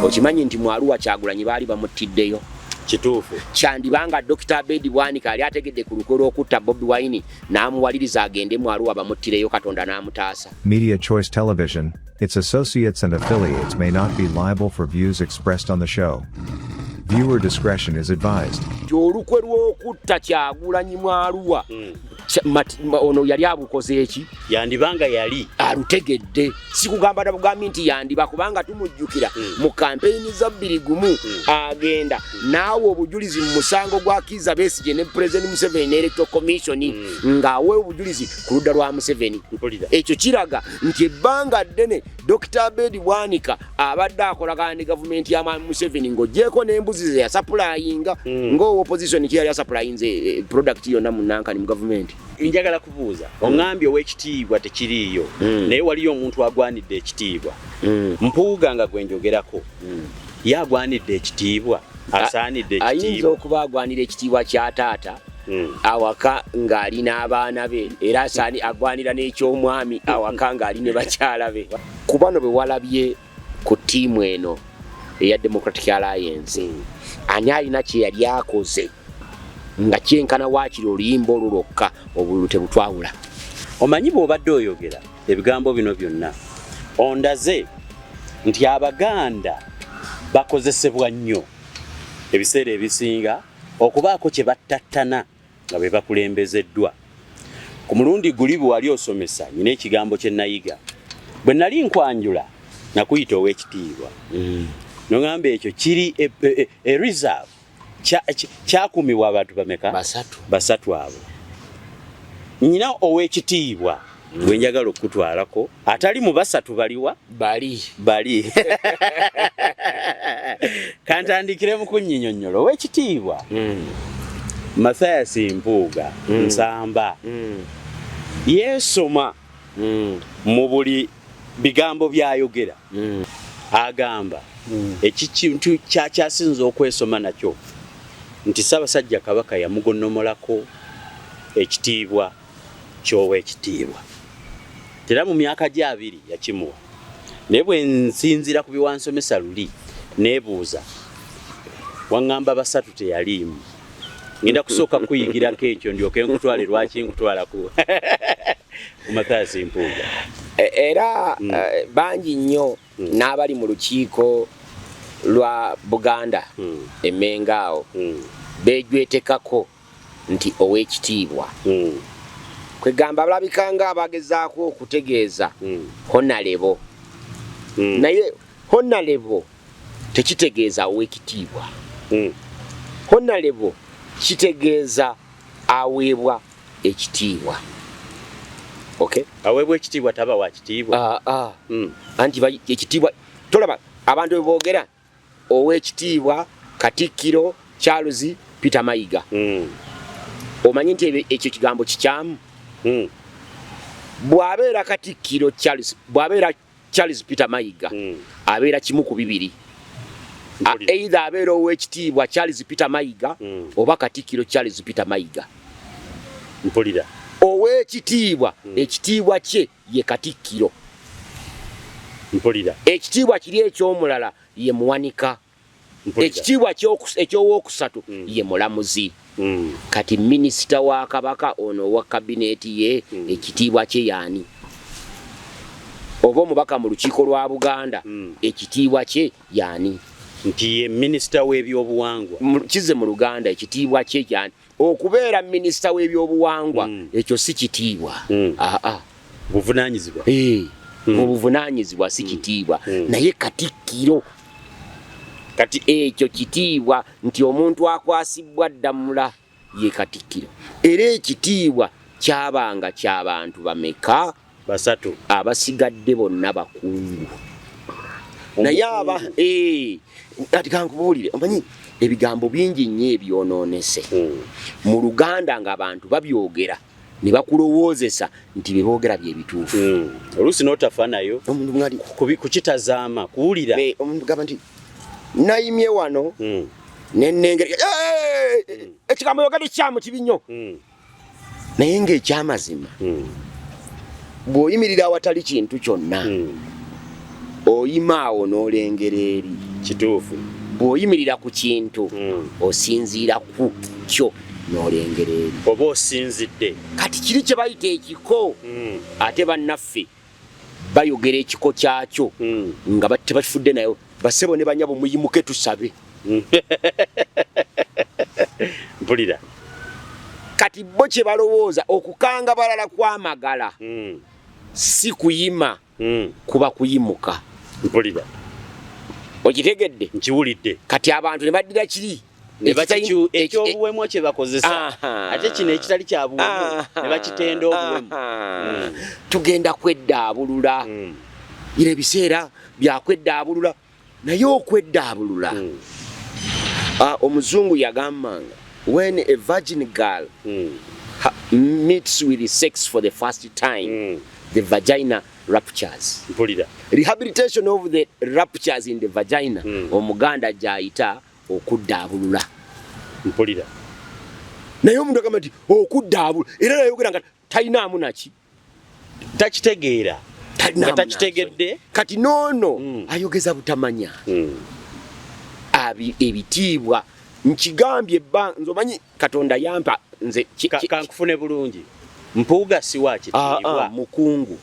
okimanyi nti mu Arua Kyagulanyi baali bamuttiddeyo kituufu kyandibanga Dr. Bedi Bwanika ali ategedde ku lukwe lw'okutta Bobi Wine n'amuwaliriza agende mu Arua bamuttireyo Katonda n'amutaasa. Media Choice Television, its associates and affiliates may not be liable for views expressed on the show. Viewer discretion is advised. Olukwe lw'okutta Kyagulanyi mu Arua ono yali abukoze eki yandibanga yali alutegedde sikugamba nabugambye nti yandiba kubanga tumujjukira mu kampeyini za 2 agenda naawe obujulizi mu musango gwa Kizza Besigye ne President Museveni Electoral Commission ngaawe obujulizi ku ludda lwa Museveni. Ekyo kiraga nti ebbanga ddene Dr. Bedi Bwanika abadde akolagana ne gavumenti ya Museveni ng'oggyeko n'embuzi ze yasappulayinga ng'owa opposition kyeyali yasappulayinze product yonna mu nankani mu gavumenti. Njagala kubuuza ongambye ow'ekitiibwa tekiriiyo naye waliyo omuntu agwanidde ekitiibwa Mpuuga nga gwe njogerako yagwanidde ekitiibwa asaanidde ekitiibwa ayinza okuba agwanira ekitiibwa kya taata awaka ng'ali n'abaana be era asaani agwanira n'ekyomwami awaka ng'ali ne bakyala be. Ku bano be walabye ku ttiimu eno eya Democratic Alliance ani alina kye yali akoze nga kyenkana waakiri oluyimba olwo lwokka obululu tebutwawula. Omanyi bw'obadde oyogera ebigambo bino byonna ondaze nti Abaganda bakozesebwa nnyo ebiseera ebisinga okubaako kye battattana nga be bakulembezeddwa. Ku mulundi guli bwe wali osomesa nyina ekigambo kye nayiga bwe nali nkwanjula nakuyita ow'ekitiibwa nongamba ekyo kiri reserve kyakuumibwa abantu bameka basatu abo. Nyina ow'ekitiibwa gwe njagala okutwalako atali mu basatu baliwa bali kantandikire mu kunnyinyonnyola ow'ekitiibwa Mathias Mpuuga Nsamba yeesoma mu buli bigambo by'ayogera agamba ekintu kyasinza okwesoma nakyo nti Ssaabasajja Kabaka yamugonnomolako ekitiibwa ky'ow'ekitiibwa. Era mu myaka gye 2 yakimuwa. Naye bwe nsinzira ku biwansomesa luli neebuuza waŋŋamba basatu teyaliimu. Ngenda kusooka kuyigirako ekyo ndyoke nkutwale lwaki nkutwalako ku Mathias Mpuuga. Era bangi nnyo n'abali mu lukiiko lwa Buganda Emmenga awo beejwetekako nti ow'ekitiibwa kwegamba balabika nga abagezaako okutegeeza honalebo naye honalebo tekitegeeza ow'ekitiibwa honalebo kitegeeza aweebwa ekitiibwa. Okay? Aweebwa ekitiibwa taba wa kitiibwa. Anti ekitiibwa tolaba abantu bwe boogera ow'ekitiibwa Katikkiro Charles Peter Mayiga. Omanyi nti ekyo kigambo kikyamu. Bw'abeera Katikkiro bw'abeera Charles Peter Mayiga abeera kimu ku bibiri. Either abeera ow'ekitiibwa Charles Peter Mayiga oba Katikkiro Charles Peter Mayiga. Mpulira. Ow'ekitiibwa ekitiibwa kye ye Katikkiro. Mpulira. Ekitiibwa kiri eky'omulala ye Muwanika. Ekitiibwa eky'owookusatu ye Mulamuzi. Kati minisita wa Kabaka ono wa kabineeti ye ekitiibwa kye yaani? Oba omubaka mu lukiiko lwa Buganda ekitiibwa kye yaani? Nti ye minisita w'ebyobuwangwa. Kize mu Luganda ekitiibwa kye yaani? Okubeera minisita w'ebyobuwangwa ekyo si kitiibwa. Buvunaanyizibwa. Obuvunaanyizibwa si kitiibwa naye Katikkiro kati ekyo kitiibwa nti omuntu akwasibwa Ddamula ye Katikkiro. Era ekitiibwa kyabanga ky'abantu bameka? Basatu. Abasigadde bonna bakungu. Naye kati kankubuulire omanyi ebigambo bingi nnyo ebyonoonese mu Luganda ng'abantu babyogera ne bakulowoozesa nti bye boogera bye bituufu. Oluusi n'otafa nayo kukitazaama kuwulira. Omuntu gamba nti nayimye wano nenengeri ekigambo yogera kyamu kibi nnyo naye ng'ekyamazima bw'oyimirira awatali kintu kyonna oyima awo n'olengera eri kituufu bw'oyimirira ku kintu osinziira ku kyo n'olengera eri oba osinzidde kati kiri kye bayita ekiko ate bannaffe bayogera ekiko kyakyo nga tebakifudde nayo basebo ne banyabo muyimuke tusabe mpulira kati bo kye balowooza okukanga balala kwamagala si kuyima kuba kuyimuka mpulira okitegedde nkiwulidde kati abantu ne baddira kiri ekyobuwemu kye bakozesa ate kino ekitali kya buwemu ne bakitenda obuwemu tugenda kweddaabulula era ebiseera byakweddaabulula naye okweddaabulula omuzungu yagambanga when a virgin girl meets with sex for the first time the vagina ruptures. Rehabilitation of the ruptures in the vagina omuganda gyayita okuddaabulula. Naye omuntu agamba nti okuddaabulula era nayogera nga talinaamu naki takitegeera takitegedde kati noono ayogeza butamanya ebitiibwa nkigambye nze omanyi Katonda yampa nze kankufune bulungi mpuuga siwa kitiibwa mukungu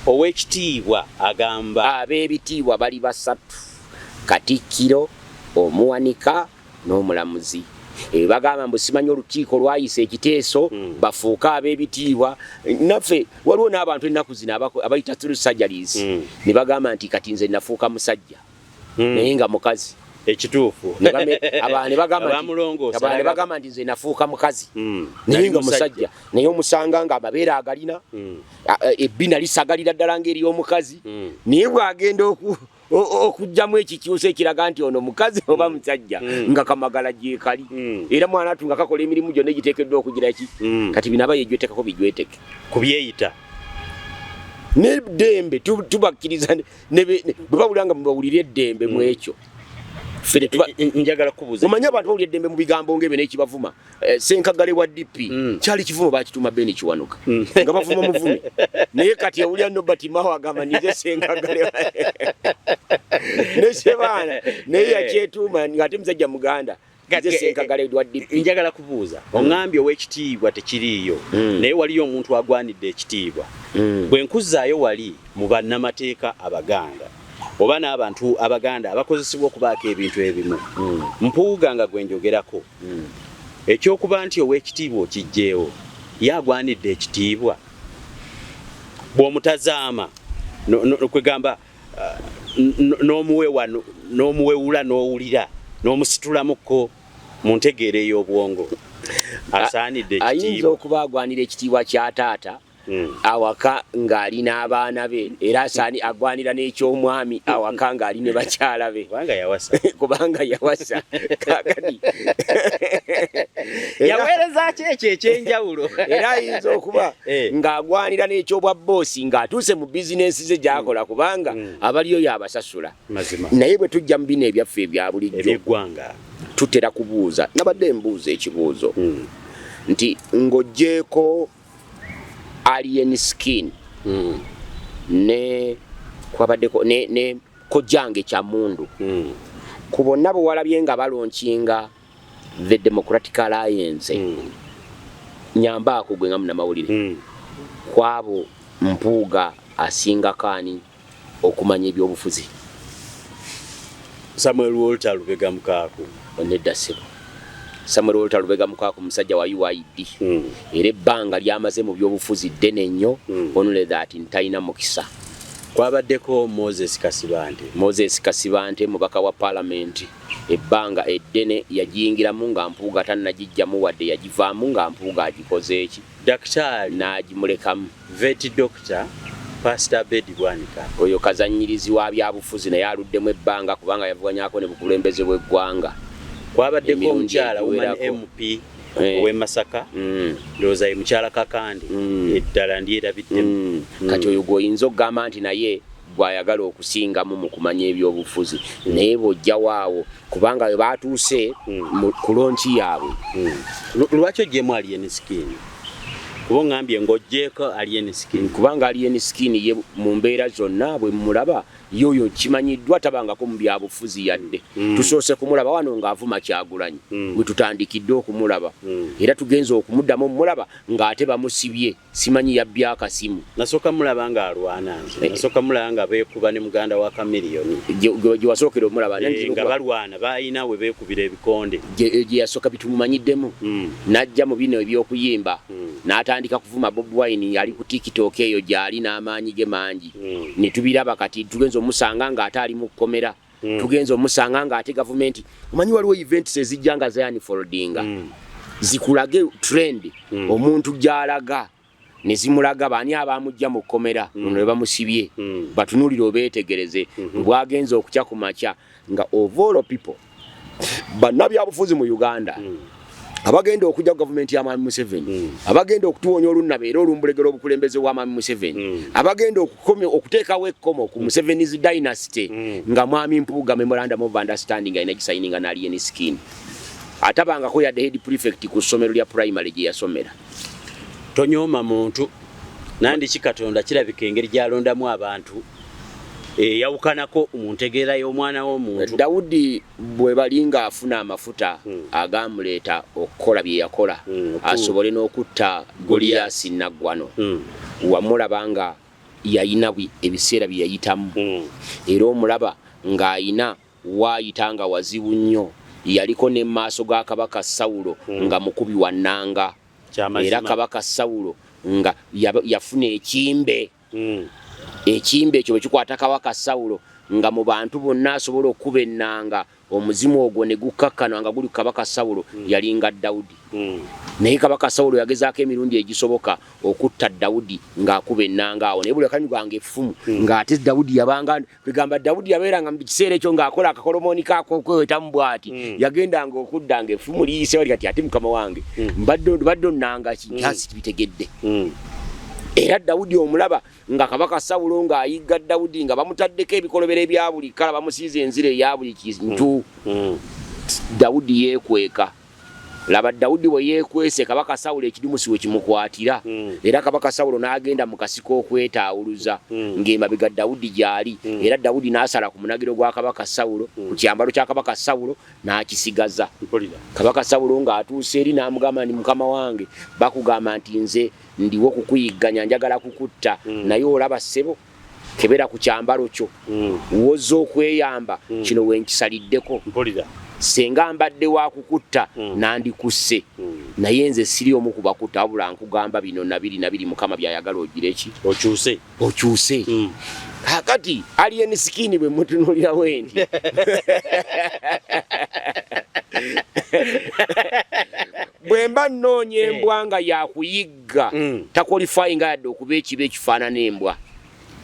ow'ekitiibwa agamba ab'ebitiibwa bali basatu Katikkiro omuwanika n'omulamuzi bagamba mbu simanyi olukiiko lwayisa ekiteeso bafuuka ab'ebitiibwa naffe waliwo n'abantu ennaku zino abayita through surgeries ne bagamba nti kati nze nafuuka musajja naye nga mukazi ekituufu ne bagamba nti nze nafuuka mukazi naye nga musajja naye omusanga nga amabeere agalina ebbina lisagalira ddala ng'ery'omukazi naye bw'agenda okujjamu ekikyusa ekiraga nti ono mukazi oba musajja nga kamagala gyekali era mwana atu nga kakola emirimu gyonna egiteekeddwa okugira ki kati binaba yejwetekako bijweteke kubyeyita n'eddembe tubakkiriza bwe bawulira nga mubawulira eddembe mu ekyo njagala kubuuza omanyi abantu bawulira eddembe mu bigambo ng'ebyo n'ekibavuma Ssenkagale wa DP kyali kivumo bakituuma Beni Kiwanuka nga bavuma muvume naye kati ewulira Nobert Mao agamba nize Ssenkagale ne Sebaana naye yakyetuuma ng'ate musajja muganda nize Ssenkagale wa DP. Njagala kubuuza oŋŋambye ow'ekitiibwa tekiriiyo naye waliyo omuntu agwanidde ekitiibwa bwe nkuzaayo wali mu bannamateeka Abaganda oba n'abantu Abaganda abakozesebwa okubaako ebintu ebimu mpuuga nga gwe njogerako ekyokuba nti ow'ekitiibwa okijjeewo yagwanidde ekitiibwa bw'omutazaama kwegamba n'omuwewula n'owulira n'omusitulamukko mu ntegeera ey'obwongo asaanidde ekitiibwa ayinza okuba agwanira ekitiibwa kya taata awaka ng'ali n'abaana be era asaani agwanira n'ekyomwami awaka ng'ali ne bakyala be kubanga yawasa kakati yaweereza ki ekyo ekyenjawulo era ayinza okuba ng'agwanira n'ekyobwa boosi ng'atuuse mu bizinensi ze gy'akola kubanga abaliyo y'abasasula naye bwe tujja mu bino ebyaffe ebya bulijjo eby'eggwanga tutera kubuuza nabadde mbuuza ekibuuzo nti ng'oggyeko alien skin ne kwabaddeko ne kojange kya mundu ku bonna bwe walabye nga balonkinga the Democratic Alliance nyambaako gwe nga munnamawulire kwabo mpuuga asinga kaani okumanya ebyobufuzi Samuel Walter Lubega Mukaaku onedda sebo Samuel Walter Lubega Mukaaku musajja wa UID era ebbanga lyamaze mu byobufuzi ddene nnyo onule that ntalina mukisa kwabaddeko Moses Kasibante mubaka wa parliament ebbanga eddene yagiyingiramu nga mpuuga tannagijjamu wadde yagivaamu nga mpuuga agikoze eki Daktari n'agimulekamu vet doctor Pastor Bedi Bwanika oyo kazannyirizi wa byabufuzi naye aluddemu ebbanga kubanga yavuganyako ne bukulembeze bw'eggwanga kwabaddeko omukyala woman MP ow'e Masaka ndowooza ye mukyala Kakandi eddala ndyerabiddemu kati oyo gw'oyinza okugamba nti naye gw'ayagala okusingamu mu kumanya ebyobufuzi naye bw'ojjawo awo kubanga we baatuuse ku lonki yaabwe lwaki oggyemu alien skin kuba ngambye ng'oggyeko Alien Skin. Kubanga Alien Skin ye mu mbeera zonna bwe mulaba yoyo kimanyiddwa tabangako mu byabufuzi yadde. Tusoose kumulaba wano ng'avuma Kyagulanyi. Bwe tutandikidde okumulaba. Era tugenze okumuddamu omulaba ng'ate bamusibye. Simanyi yabbye akasimu. Nasooka mulaba ng'alwana nze. Nasooka mulaba nga beekuba ne muganda wa Chameleone. Gye wasookera omulaba nga balwana bayina we beekubira ebikonde. Gye yasooka bitumumanyiddemu. N'ajja mu bino eby'okuyimba. N'atandika kuvuma Bob Wine yali ku TikTok eyo gy'ali n'amaanyi ge mangi. Ne tubiraba kati tugenze omusanga ng'ate ali mu kkomera. Tugenze omusanga ng'ate gavumenti. Omanyi waliwo events ezijja nga Zion Foldinga. Zikulage trend omuntu gy'alaga. Ne zimulaga baani abamujja mu kkomera ne bamusibye. Batunuulire obeetegereze. Bwagenze okukya ku makya nga of all people bannabyabufuzi mu Uganda. Abagenda okujja gavumenti ya Mwami Museveni, abagenda okutuwonya olunnabe era olumbulegero obukulembeze wa Mwami Museveni, abagenda okuteekawo ekkomo ku Museveni's dynasty nga Mwami Mpuuga memorandum of understanding ayina gisayininga na Alien Skin. Atabangako yadde head prefect ku ssomero lya primary gye yasomera. Tonyooma muntu nandiki Katonda kirabika engeri gy'alondamu abantu yawukanako omuntegeera y'omwana w'omuntu. Daudi bwe balinga afuna amafuta agamuleeta okukola bye yakola asobole n'okutta Goliath naggwano. Wamulaba nga yayina ebiseera bye yayitamu. Era omulaba ng'ayina waayita nga wazibu nnyo. Yaliko ne maaso ga Kabaka Sawulo nga mukubi wa nnanga. Era Kabaka Sawulo nga yafuna ekimbe. Ekimbe ekyo bwe kikwata Kabaka Sawulo nga mu bantu bonna asobola okuba ennanga omuzimu ogwo ne gukkakkana nga guli Kabaka Sawulo yalinga Dawudi. Naye Kabaka Sawulo yagezaako emirundi egisoboka okutta Dawudi ng'akuba ennanga awo naye buli akanyuganga effumu ng'ate Dawudi yabanga kwegamba Dawudi yabeeranga mu kiseera ekyo ng'akola akakolomooni kaako okwewetamu bw'ati yagendanga okuddanga effumu liyise wali kati ate mukama wange mbadde onnanga kyasi kibitegedde. Era Dawudi omulaba nga Kabaka Sawulo ng'ayigga Dawudi nga bamutaddeko ebikolobero ebya buli kala bamusiiza enzira eya buli kintu. Dawudi yeekweka. Laba Dawudi bwe yeekwese Kabaka Sawulo ekidumusi we kimukwatira. Era Kabaka Sawulo n'agenda mu kasiko okwetaawuluza ng'emabega Dawudi gy'ali. Era Dawudi n'asala ku munagiro gwa Kabaka Sawulo ku kyambalo kya Kabaka Sawulo n'akisigaza. Kabaka Sawulo ng'atuuse eri n'amugamba nti mukama wange bakugamba nti nze ndiwo kukuyigganya njagala kukutta naye olaba ssebo kebera ku kyambalo kyo woza okweyamba kino wenkisaliddeko senga mbadde wa kukutta nandikusse naye nze siri omu ku bakutta wabula nkugamba bino na biri mukama byayagala ogira eki okyuse kakati Alien Skin bwe mutunulira wendi bwemba nnoonya embwa nga yakuyigga takwalifyinga yadde okuba ekiba ekifaanana embwa.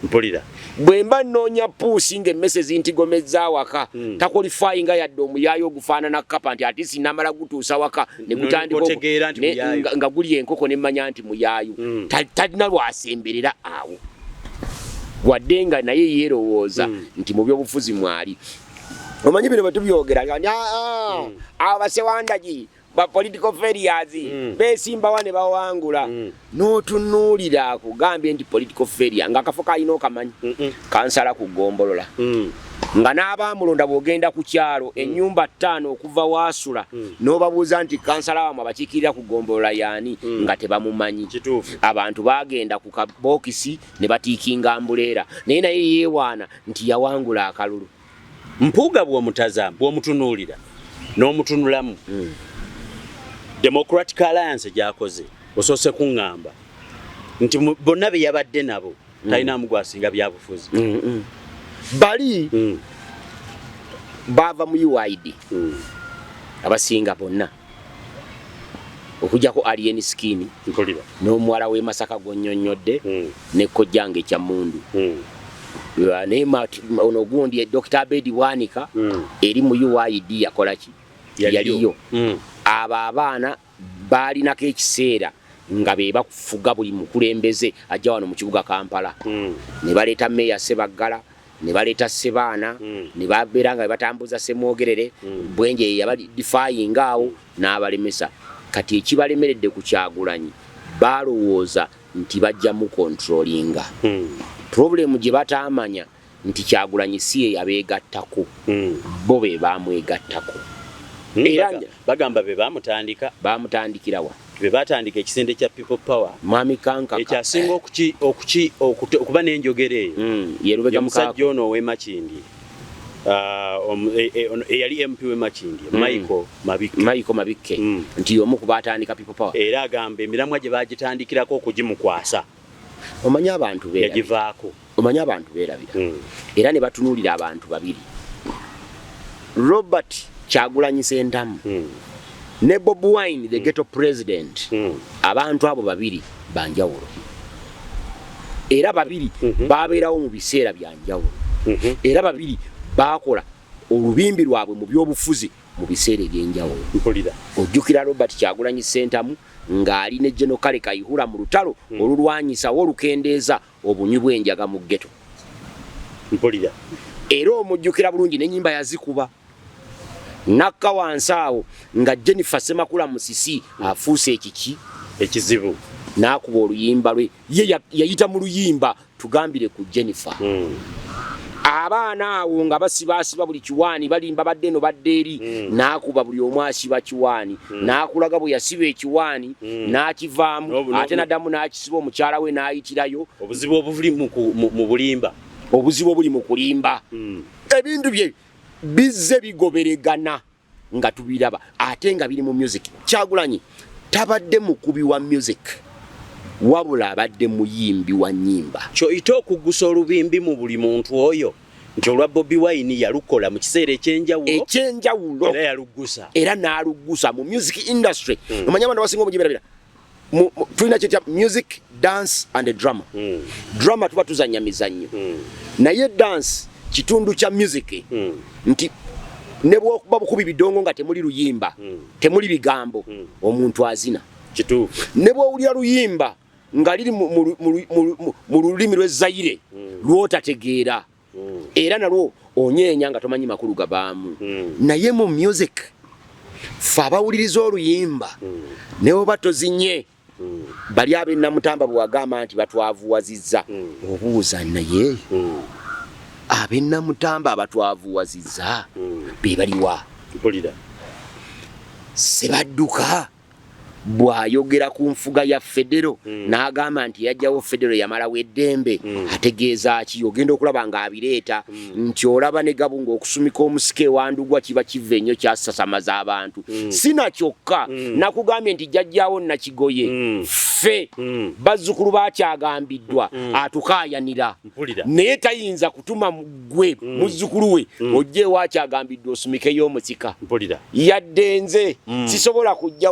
Mpulira. Bwemba nnoonya puusi ng'emmesezi ntigomezza waka takwalifyinga yadde omuyaayo ogufaanana kapa nti ate sinamala gutuusa waka ne gutandika nga guli enkoko ne mmanya nti muyaayo. Talina lwasemberera awo wadde nga naye yeerowooza nti mu by'obufuzi mwali. Omanyi bino bwe tubyogera abasewandagi ba political failures besimba wane bawangula n'otunuulira akugambye nti political failure nga akafo kalina okamanyi kansala kugombolola nga n'abaamulonda bw'ogenda ku kyalo ennyumba 5 okuva waasula n'obabuuza nti kansala wamwe abakiikirira kugombolola yaani nga tebamumanyi. Abantu baagenda ku kabookisi ne batiikinga ambuleera naye yeewaana nti yawangula akalulu. Mpuuga bw'omutunuulira n'omutunulamu Democratic Alliance gyakoze osoose kuŋŋamba nti bonna be yabadde nabo talinamu gwasinga byabufuzi. Bali bava mu UID abasinga bonna okujjako Alien Skin n'omuwala w'e Masaka gw'onnyonnyodde ne Kojjange Kyamundu. Naye ono gundi Dr. Abedi Bwanika eri mu UID yakola ki? Yaliyo. Abo abaana baalinako ekiseera nga be bakufuga buli mukulembeze ajja wano mu kibuga Kampala. Ne baleeta Meya Sebaggala, ne baleeta Sebaana, ne babeera nga batambuza Semwogerere, Bwenje yabali defying awo n'abalemesa. Kati ekibalemeredde ku Kyagulanyi balowooza nti bajja mu controllinga problem gye bataamanya nti Kyagulanyi si ye yabeegattako bo be baamwegattako era bagamba be baamutandikira wa be batandika ekisinde kya People Power Mwami Kankaka ekyasinga okuba n'enjogera eyo Yerubega Musajja ono ow'Emakindi eyali MP w'Emakindi Michael Mabikke nti omu ku baatandika People Power era agamba emiramwa gye bagitandikirako okugimukwasa omanya abantu yagivaako beerabira era ne batunuulira abantu babiri Robert Kyagulanyi Ssentamu ne Bob Wine the ghetto president abantu abo babiri banjawulo era babiri babeerawo mu biseera byanjawulo era babiri bakola olubimbi lwabwe mu byobufuzi mu biseera ebyenjawulo ojjukira Robert Kyagulanyi Ssentamu ng'ali ne General Kale Kayihura mu lutalo olulwanyisawo olukendeeza obunywi bw'enjaga mu ghetto era omujjukira bulungi n'ennyimba yazikuba nakka wansi awo nga Jennifer Semakula Musisi afuuse ekizibu n'akuba oluyimba lwe ye yayita mu luyimba tugambire ku Jennifer abaana awo nga basibaasiba buli kiwaani balimba badde no badde eri n'akuba buli omu asiba kiwaani n'akulaga bwe yasiba ekiwaani n'akivaamu ate naddamu n'akisiba omukyala we n'ayitirayo obuzibu obuli mu kulimba ebintu bye bizze bigoberegana nga tubiraba ate nga biri mu music Kyagulanyi tabadde mukubi wa music wabula abadde muyimbi wa nnyimba kyoyita okugusa olubimbi mu buli muntu oyo nti olwa Bobi Wine yalukola mu kiseera ekyenjawulo era n'aluggusa mu music industry omanya abantu basinga omugiberabira tulina kyetya music dance and drama drama tuba tuzanya mizannyo naye dance kitundu kya music nti ne bwokuba bukubi bidongo nga temuli luyimba temuli bigambo omuntu azina kituufu ne bwowulira luyimba nga liri mu lulimi lw'Ezaire lwotategeera era nalwo onyeenya nga tomanyi makulu gabaamu naye mu music fe abawuliriza oluyimba ne bwoba tozinye bali ab'e Namutamba bwe wagamba nti batwavuwazizza obuuza naye ab'e Namutamba abatwavuwazizza be baliwa Sebadduka bw'ayogera ku nfuga ya Federo n'agamba nti yajjawo Federo yamalawo eddembe ategeeza ki ogenda okulaba ng'abireeta nti olaba ne Gabunga okusumika omusika ewandugwa kiba kiva ennyo kyasasamaza abantu sina kyokka nakugambye nti jjajjaawo Nakigoye ffe bazzukulu bakyagambiddwa atukaayanira naye tayinza kutuma gwe muzzukulu we ojje wakyagambiddwa osumikeyo omusika yadde nze sisobola kujja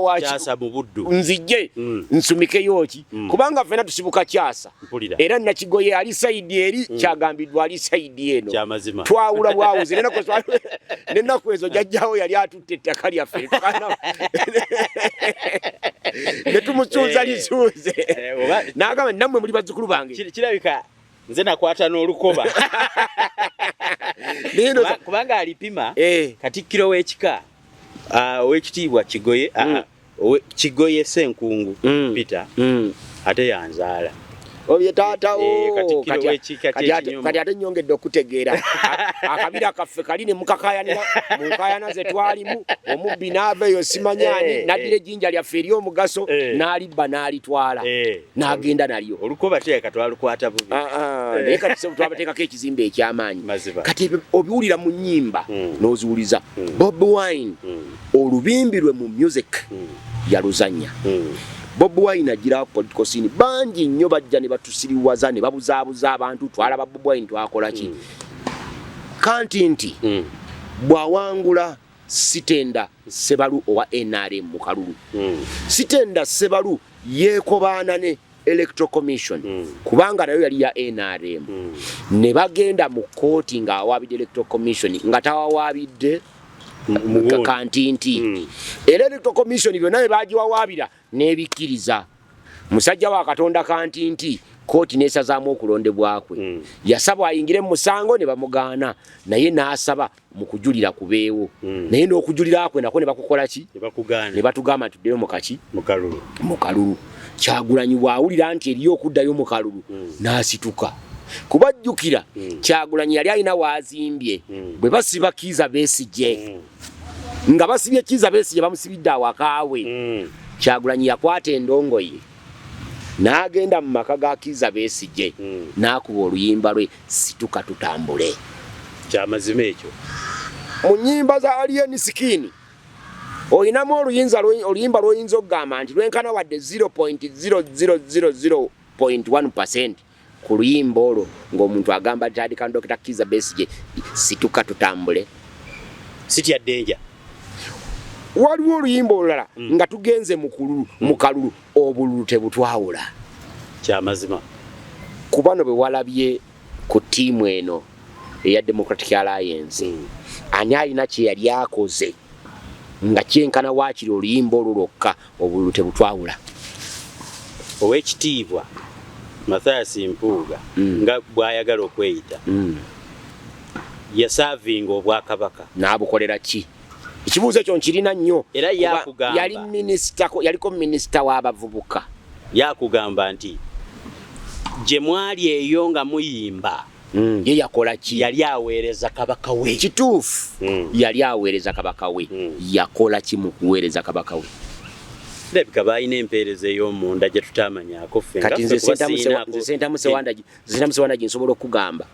nzije nsumikeyo ki kubanga fena tusibuka kyasa era Nakigoye ali saidi eri kyagambiddwa ali saidi eno twawula bwawuze nenaku ezo jjajjaawo yali atutte ettaka lyaffe ne tumusuuza lisuuze n'agamba nammwe muli bazzukulu bange kirabika nze nakwata n'olukoba kubanga alipima Katikkiro w'ekika ow'ekitiibwa Kigoye Kigoye Ssenkungu Peter ate yanzaala oye taatawo kati ate nnyongedde okutegeera akabira kaffe kali ne mukakayanira mu nkayana ze twalimu omubbi n'aveeyo simanyaani n'addira ejjinja lyaffe ery'omugaso n'alibba n'alitwala n'agenda nalyo olukoba teeka twalukwata bubi naye kati twabateekako ekizimbe eky'amaanyi kati obiwulira mu nnyimba n'oziwuliza Bob Wine olubimbi lwe mu music yaluzannya Bob Wine agira political scene bangi nnyo bajja ne batusiriwaza ne babuzaabuza abantu twalaba Bob Wine twakola ki kanti nti bwawangula Sitenda Sebalu owa NRM mu kalulu Sitenda Sebalu yeekobaana ne Electoral Commission kubanga nayo yali ya NRM ne bagenda mu kooti ng'awaabidde Electoral Commission nga tawawaabidde kanti nti Electoral Commission byonna bye baagiwawaabira n'ebikkiriza musajja wa Katonda kanti nti kooti n'esazaamu okulondebwakwe yasaba ayingire mu musango ne bamugaana naye n'asaba mu kujulira kubeewo naye n'okujulira kwe nako ne bakukola ki ne batugamba tuddeyo mu kalulu Kyagulanyi bw'awulira nti eriyo okuddayo mu kalulu n'asituka. Kubajjukira Kyagulanyi yali alina waazimbye bwe basiba Kizza Besigye nga basibye Kizza Besigye bamusibidde awakaawe. Kyagulanyi yakwata endongoye n'agenda mu maka ga Kizza Besigye n'akuba oluyimba lwe Situka tutambule. Kyamazima ekyo. Mu nnyimba za Alien Skin olinamu oluyimba lw'oyinza okugamba nti lwenkana wadde 0.0001% ku luyimba olwo ng'omuntu agamba tandika Dr. Kizza Besigye Situka tutambule. Sitya Danger. Waliwo oluyimba olulala nga tugenze mu kalulu obululu tebutwawula. Kyamazima. Ku bano bwe walabye ku ttiimu eno eya Democratic Alliance ani alina kye yali akoze nga kyenkana waakiri oluyimba olwo lwokka obululu tebutwawula. Owekitiibwa Mathias Mpuuga nga bw'ayagala okweyita yasaavinga Obwakabaka n'abukolera ki? Ekibuuzo ekyo nkirina nnyo. Era yakugamba yaliko minisita w'abavubuka. Yakugamba nti gye mwali eyo nga muyimba ye yakola ki? Yali aweereza kabaka we. Kituufu yali aweereza kabaka we. Yakola ki mu kuweereza kabaka we? Lebika balina empeereza ey'omunda gye tutamanyaako ffe. Kati nze Sentamu Sewanda gye nsobola okugamba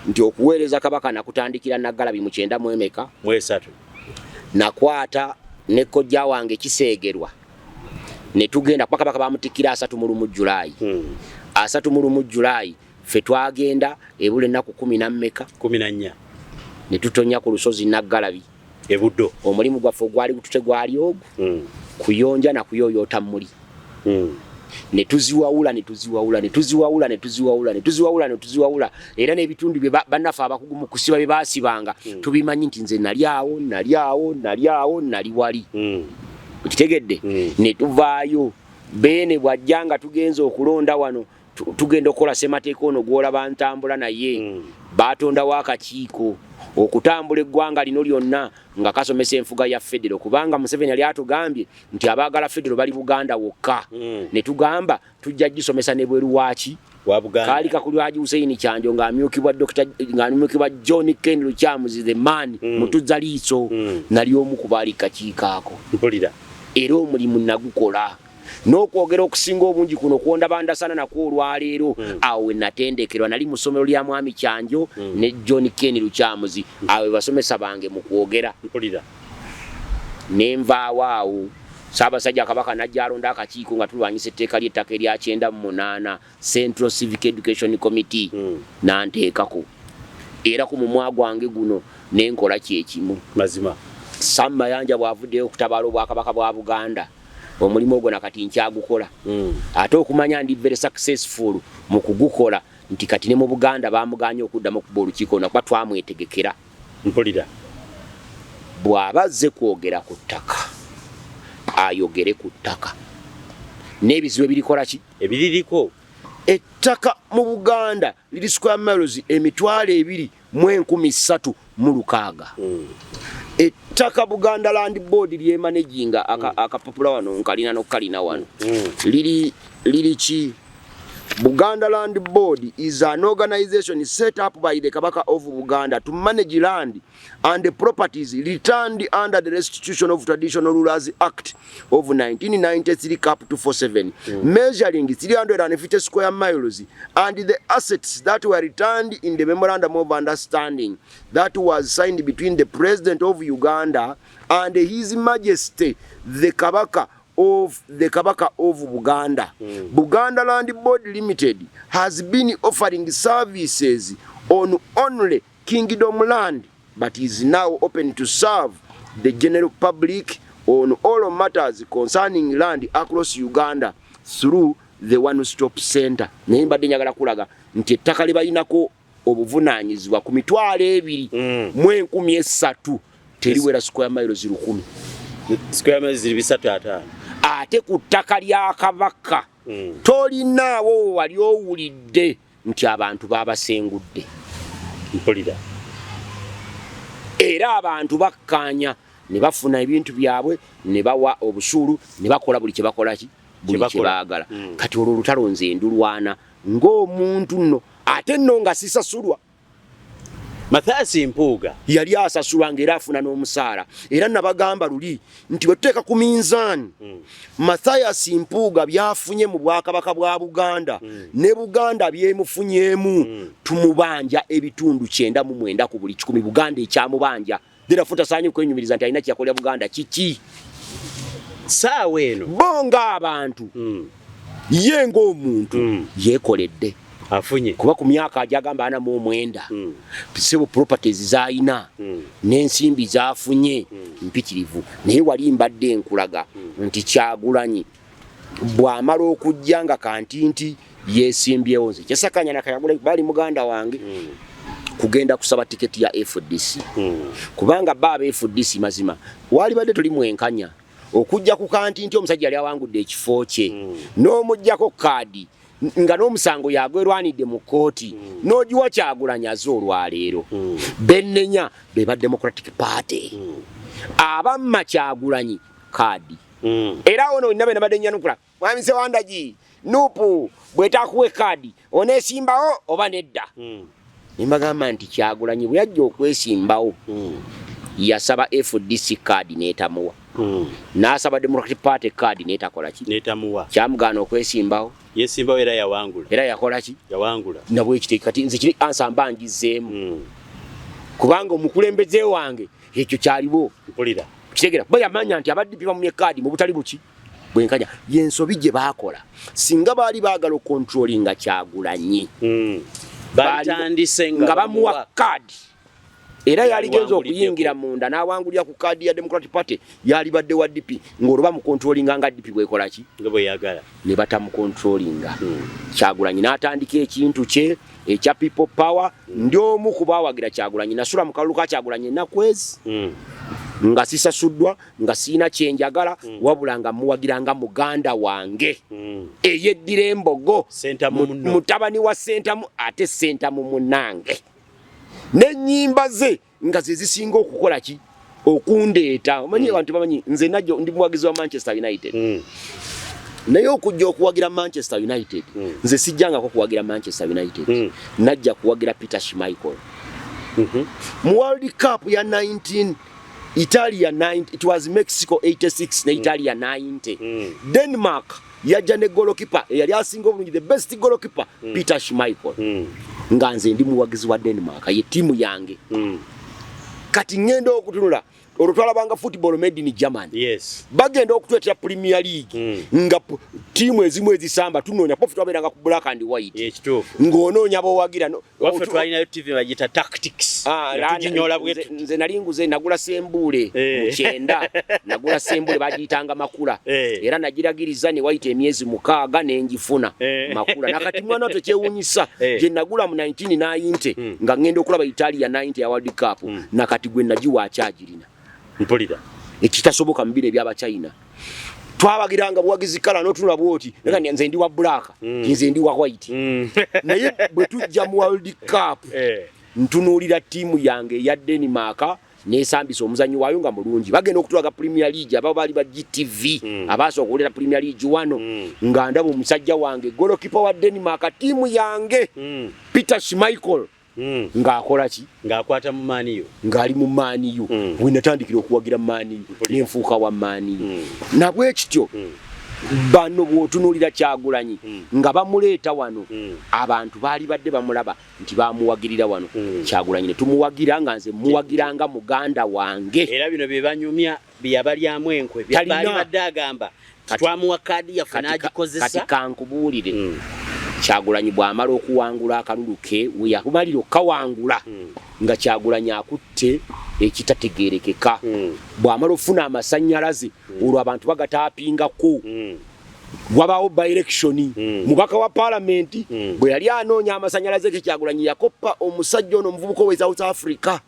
nti okuweereza kabaka nakutandikira Naggalabi mu 93 nakwata ne kojja wange Kiseegerwa ne tugenda kwa kabaka bamutikira 3 Julayi. 3 Julayi ffe twagenda ebule ennaku 14 ne tutonya ku lusozi Naggalabi ebuddo. Omulimu gwaffe gwali gutute gwali ogwo kuyonja na kuyoyota muli. Ne tuziwawula era n'ebitundu bye bannafe abakugu mu kusiba bye baasibanga tubimanyi nti nze nali wali. Okitegedde? Ne tuvaayo Beene bw'ajja nga tugenza okulonda wano tugenda okukola ssemateeka ono gw'olaba ntambula naye baatondawo akakiiko okutambula eggwanga lino lyonna nga kasomesa enfuga ya Federo kubanga Museveni yali atugambye nti abaagala Federo bali Buganda wokka. Ne tugamba tujja gisomesa ne bweru waaki wa Buganda. Kaali Kakulu Haji Hussein Kyanjo ng'amyukibwa John Ken Luchamuzi the man Mutuzza Liiso nali omu ku baali kakiiko ako. Mpulira. Era omulimu nagukola. N'okwogera okusinga obungi kuno kwondabandasana nakwo olwaleero awo we natendekerwa nali mu ssomero lya Mwami Kyanjo ne John Ken Luchamuzi awe basomesa bange mu kwogera. Mpulira. Nenvaawo awo Ssaabasajja Kabaka najja alonda akakiiko nga tulwanyisa etteeka ly'ettaka erya 98 Central Civic Education Committee nanteekako. Era ku mumwa gwange guno nenkola kyekimu. Mazima. Sam Mayanja bw'avuddeyo okutabaala Obwakabaka bwa Buganda omulimu ogwo nakati nkyagukola. Ate okumanya ndi very successful mu kugukola nti kati ne mu Buganda baamuganya okuddamu okuba olukiiko nakuba twamwetegekera. Mpulira. Bw'abazze kwogera ku ttaka ayogere ku ttaka n'ebizibu ebirikola ki ebiririko. Ettaka mu Buganda liri square miles 2,360. Ettaka Buganda Land Board lyemanaginga akapapula wano nkalina n'okkalina wano liri ki? Buganda Land Board is an organization set up by the Kabaka of Buganda to manage land and the properties returned under the Restitution of Traditional Rulers Act of 1993 Cap 247, measuring 350 square miles, and the assets that were returned in the Memorandum of Understanding that was signed between the President of Uganda and His Majesty the Kabaka of Buganda. Buganda Land Board Limited has been offering services on only Kingdom land, but is now open to serve the general public on all matters concerning land across Uganda through the one-stop center. Naye mbadde njagala kulaga nti ettaka libalinako obuvunaanyizibwa ku 2,213 teriwera square miles 1000. Square miles 350. Ate ku ttaka lya Kabaka tolinaawo wali owulidde nti abantu babasengudde. Mpulira. Era abantu bakkaanya ne bafuna ebintu byabwe ne bawa obusuulu ne bakola buli kye bakola ki buli kyebaagala kati olwo olutalo nze ndulwana ng'omuntu nno ate nno nga sisasulwa. Mathias Mpuuga yali asasulwa ng'era afuna n'omusaala era nabagamba luli nti bwe tuteeka ku minzaani Mathias Mpuuga byafunye mu bwakabaka bwa Buganda ne Buganda byemufunyemu tumubanja ebitundu 99 ku buli 10 Buganda ekyamubanja therefore tasaanye kwenyumiriza nti alina kyakolera Buganda kiki saawa eno bonga abantu ye ng'omuntu yeekoledde afunye kuba ku myaka ajagamba ana mu mwenda sebo properties zaayina n'ensimbi zaafunye mpitirivu naye wali mbadde nkulaga nti Kyagulanyi bw'amala okujja nga kantinti yeesimbyewo nze Kyasakanya na Kyagulanyi bali muganda wange kugenda kusaba tiketi ya FDC kubanga baba FDC mazima wali badde tuli mwenkanya okujja ku kantinti omusajja yali awangudde ekifo kye n'omujjako kaadi nga n'omusango yagwerwanidde mu kooti n'ogiwa Kyagulanyi aze olwaleero bennenya be ba Democratic Party abamma Kyagulanyi kaadi era ono nabe nabadde nyanukula mwami Sewandagi nupu bwetakuwe kaadi oneesimbawo oba nedda nimbagamba nti Kyagulanyi bwe yajja okwesimbawo yasaba FDC kaadi n'etamuwa n'asaba Democratic Party kaadi n'etakola ki n'etamuwa kyamugaana okwesimbawo yesimbawo era yawangula era yakola ki yawangula nabwe ekiteeka kati nze kiri ansamba ngizeemu kubanga omukulembeze wange ekyo kyaliwo mpulira kitegera bwe yamanya nti abadde bamumye kaadi mu butali buki bwenkanya yensobi gye baakola singa baali baagala okontrolinga Kyagulanyi batandise nga bamuwa kaadi era yali genza okuyingira munda n'awangulira ku kaadi ya Democratic Party yali badde wa DP ng'olwa mu controllinga nga DP bwekola ki nga bwe yagala ne batamu controllinga Kyagulanyi n'atandika ekintu kye ekya people power ndyomu kubawagira Kyagulanyi nasula mu kalulu ka Kyagulanyi enakwezi nga sisasuddwa nga siina kyenjagala wabula nga muwagiranga muganda wange eyeddira embogo mutabani wa Sentamu ate Sentamu munange n'ennyimba ze nga ze zisinga okukola ki okundeeta omanyi abantu bamanyi nze najjo ndi muwagizi wa Manchester United naye okujja okuwagira Manchester United nze sijjangako kuwagira Manchester United najja kuwagira Peter Schmeichel mu World Cup ya 19 Italia 90 it was Mexico 86 na Italia 90 Denmark yajja ne goalkeeper yali asinga obulungi the best goalkeeper Peter Schmeichel nga nze ndi muwagizi wa Denmark ye timu yange kati ngendo okutunula olutwalabanga football made in Germany yes bagenda okutwetera Premier League nga timu ezimu ezisamba tunoonya pofu twaberanga ku black and white ekituufu ng'onoonya bowagira waffe twalinayo TV bagita tactics tujinyola bwetu nze nali nguze nagula sembule mu 9 nagula sembule bagiyitanga makula era nagiragiriza ne wayita emyezi 6 n'engifuna makula nakati mwana tekyewunyisa gye nagula mu 1990 nga ngenda okulaba Italia 90 ya World Cup nakati gwe nagiwa akyagirina mpulira ekitasoboka mu bire ebyaba China twabagiranga buwagizi kala n'otunula bwoti nga nze ndi wa black nze ndi wa white naye bwe tujja mu World Cup ntunuulira tiimu yange ya Denmark n'esambisa omuzannyo waayo nga mulungi bagenda okutulaga Premier League aba baali ba GTV abaasobola okuwulira Premier League wano nga ndaba omusajja wange goalkeeper wa Denmark tiimu yange Peter Schmeichel ng'akola ki ng'akwata mu Maniyo ng'ali mu Maniyo bwe natandikira okuwagira Maniyo n'enfuuka wa Maniyo nabwe kityo bano bw'otunuulira Kyagulanyi nga bamuleeta wano abantu baali badde bamulaba nti bamuwagirira wano Kyagulanyi ne tumuwagira nga nze muwagiranga muganda wange era bino bye banyumya byabalyamu enkwe baali badde agamba twamuwa kaadi yaffe n'agikozesa kati kankubuulire Kyagulanyi bw'amala okuwangula akalulu ke we yakumalira okawangula nga Kyagulanyi akutte ekitategeerekeka bw'amala ofuna amasannyalaze olwo abantu bagataapingako wabaawo by election mubaka wa parliament bwe yali anoonya amasannyalaze ke Kyagulanyi yakoppa omusajja ono omuvubuka ow'e South Africa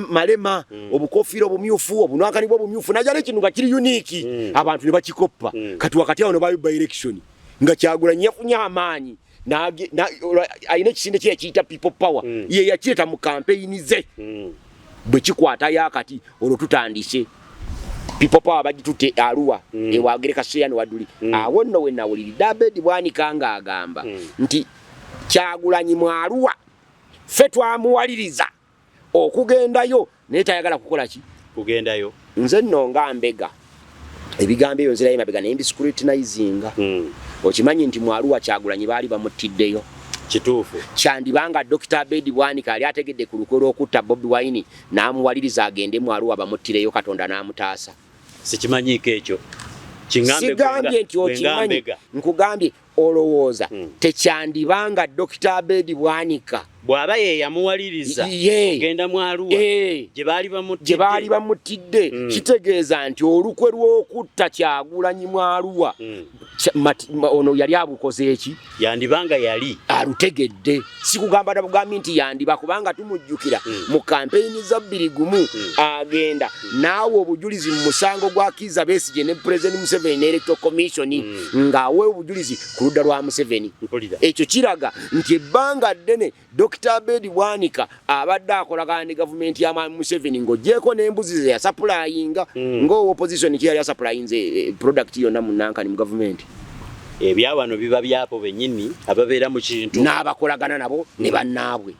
malema obukofiira obumyufu obunwakani bw'obumyufu najja n'ekintu nga kiri unique abantu ne bakikoppa kati wakati awo ne bayo by election nga Kyagulanyi yafunye amaanyi ayina ekisinde kye yakiyita people power ye yakireta mu campaign ze bwe kikwata yakati olwo tutandise people power bagitute Arua ewagereka Seyani Waduli awo nno we nawulira Abedi Bwanika nga agamba nti Kyagulanyi mu Arua ffe twamuwaliriza okugendayo naye tayagala kukola ki kugendayo nze nno nga mbega ebigambo ebyo nzirayo mabega naye mbiscrutinizinga okimanyi nti mu Arua Kyagulanyi baali bamutiddeyo kituufu kyandibanga Dr. Abedi Bwanika ali ategedde ku lukwe lw'okutta Bobi Wine n'amuwaliriza agende mu Arua bamuttireyo Katonda n'amutaasa sikimanyiiko ekyo sigambye nti okimanyi nkugambye olowooza tekyandibanga Dr. Abedi Bwanika bw'aba ye yamuwaliriza genda mu Arua gye baali bamutidde kitegeeza nti olukwe lw'okutta Kyagulanyi mu Arua ono yali abukoze eki yandibanga yali alutegedde sikugamba na bugambi nti yandiba kubanga tumujjukira mu kampeyini za 21 agenda naawe obujulizi mu musango gwa Kizza Besigye ne President Museveni Electoral Commission ngaawe obujulizi ku ludda lwa Museveni ekyo kiraga nti ebbanga ddene Dr. Abedi Bwanika abadde akolagana ne gavumenti ya Museveni ng'oggyeko n'embuzi ze yasappulayinga ng'opposition ki yali yasappulayinze product yonna mu Nankani mu gavumenti ebyawano biba byapo bennyini ababeera mu kintu n'abakolagana nabo ne bannaabwe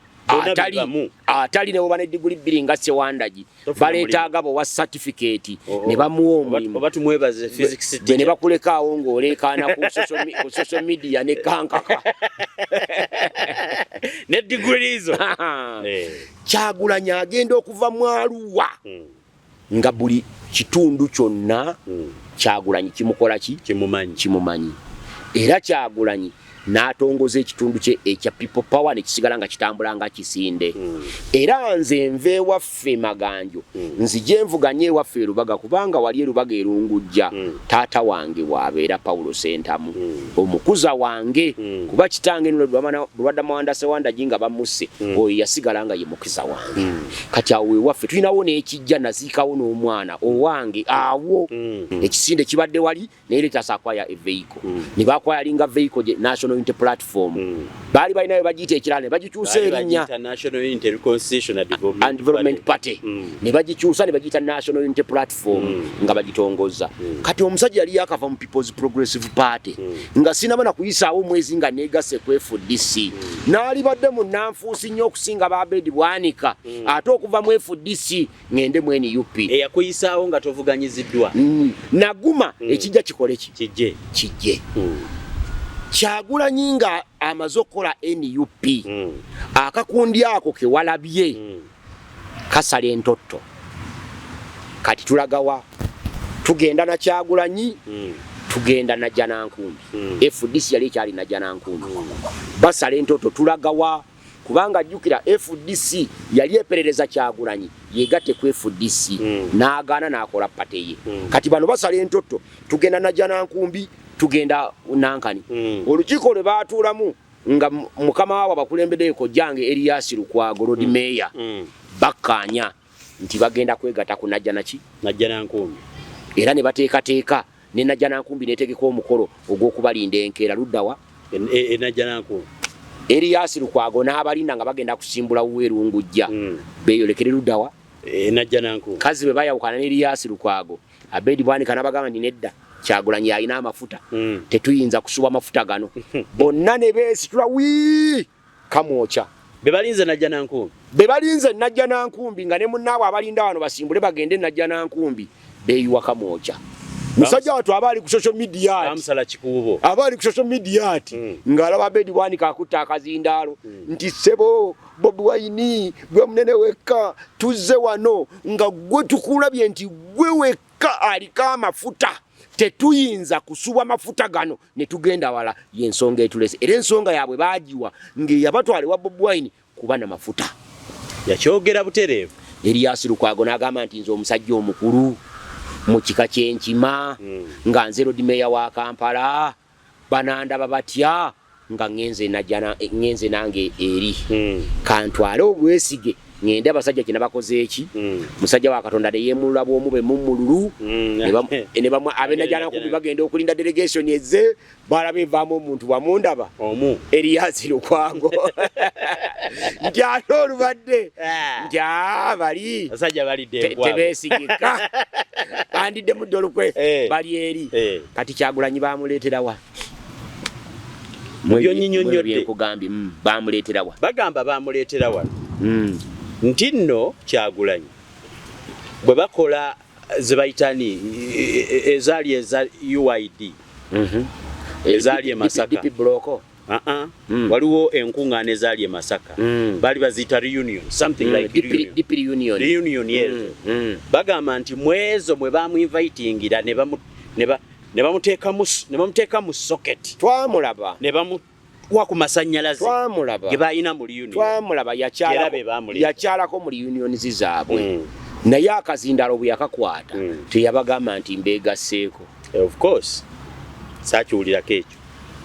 atali nebo bane degree biringa Sewandagi baleetaaga bo wa certificate ne bamuwa omulimu oba tumwebaze physics ne bakulekaawo ng'olekaana ku social media ne kankaka ne degree zo Kyagulanyi agenda okuva mu Arua nga buli kitundu kyonna Kyagulanyi kimukola ki kimumanyi era Kyagulanyi n'atongoza ekitundu kye ekya people power ne kisigala nga kitambula nga kisinde era nze nve waffe Maganjo nzije nvuganye waffe Lubaga kubanga wali Lubaga erungujja taata wange wabeera Paulo Sentamu omukuza wange kuba kitange Lwada Mwanda Sewandagi nga bamusse oyo yasigala nga ye mukiza wange kati awe waffe tulinawo n'ekijja naziikawo n'omwana owange awo ekisinde kibadde wali naye letasakwaya e vehicle ne bakwayalinga vehicle National Unity Platform bali balinayo bagiyita ekirala ne bagikyusa erinnya National Unity Reconciliation and Development Party ne bagikyusa ne bagiyita National Unity Platform nga bagitongoza kati omusajja yali yakava mu People's Progressive Party nga sinaba na kuyisaawo mwezi nga negase ku FDC n'ali badde mu nanfuusi nnyo okusinga ba Abedi Bwanika ate okuva mu FDC ngende mu NUP eyakuyisaawo nga tovuganyiziddwa naguma ekijja kikole kijje Kyagulanyi nga amaze okukola NUP akakundi ako ke walabye kasala entotto kati tulagawa tugenda na Kyagulanyi tugenda na Janankumbi FDC yali kyali na Janankumbi basala entotto tulagawa kubanga jjukira FDC yali eperereza Kyagulanyi yegatte ku FDC n'agaana n'akola pateye kati bano basala entotto tugenda na Janankumbi tugenda Nankani olukiiko lwe baatuulamu nga mukama waabwe abakulembeddeyo Kojjange Erias Lukwago Road Mayor bakkaanya nti bagenda kwegatta ku Najjanankumbi era ne bateekateeka ne Najjanankumbi neetegeka omukolo ogw'okubalinda enkeera luddawa Najjanankumbi Erias Lukwago n'abalinda nga bagenda kusimbula Werungujja beeyolekere luddawa Najjanankumbi kazi bwe bayawukana ne Erias Lukwago Abedi Bwanika n'abagamba nti nedda Kyagulanyi alina amafuta tetuyinza kusuba amafuta gano bonna ne beesitula kamwocha bebalinze Najjanankumbi nga ne munnaabwe abalinda wano basimbule bagende Najjanankumbi beeyiwa kamwocha musajja watu abali ku social media amusala kikuubo abali ku social media ng'alaba Abedi Bwanika akutta akazindaalo nti sebo Bobi Wine gwe munene wekka tuzze wano nga gwe tukulabye nti gwe wekka aliko amafuta tetuyinza kusuba mafuta gano ne tugenda wala yensonga etulese era ensonga yaabwe baagiwa ng'eyabatwale wa Bobi Wine kuba na mafuta yakyogera butereevu Erias Lukwago n'agamba nti nze omusajja omukulu mu kika ky'enkima nga nze Road Mayor wa Kampala banandaba batya nga ngenze nange eri kantwale obwesige ngende abasajja kina bakoze eki musajja wa Katonda ne yemulula bwomu be mumululu ne bamwe abenajana kubi bagenda okulinda delegation ezze balabe vamo omuntu wamundaba Elias Lukwango njalo lubadde nja bali basajja bali debwa tebesigika andide mu dolukwe bali eri kati Kyagulanyi bamuletera wa mubyo nyinyonyodde kugambi bamuletera wa bagamba bamuletera wa nti nno Kyagulanyi bwe bakola zebayitani ezali eza UID ezali e Masaka DP bloko waliwo enkungaana ezali e Masaka bali bazita reunion something like DP reunion yes bagamba nti mwezo mwe bamuinvitingira ne bamuteeka mu socket twamulaba ne bamuwa ku masanyalaze twamulaba ge bayina mu reunion twamulaba yakyalako mu reunion zizaabwe naye akazindalo bwe yakakwata teyabagamba nti mbeegasseeko of course saakiwulirako ekyo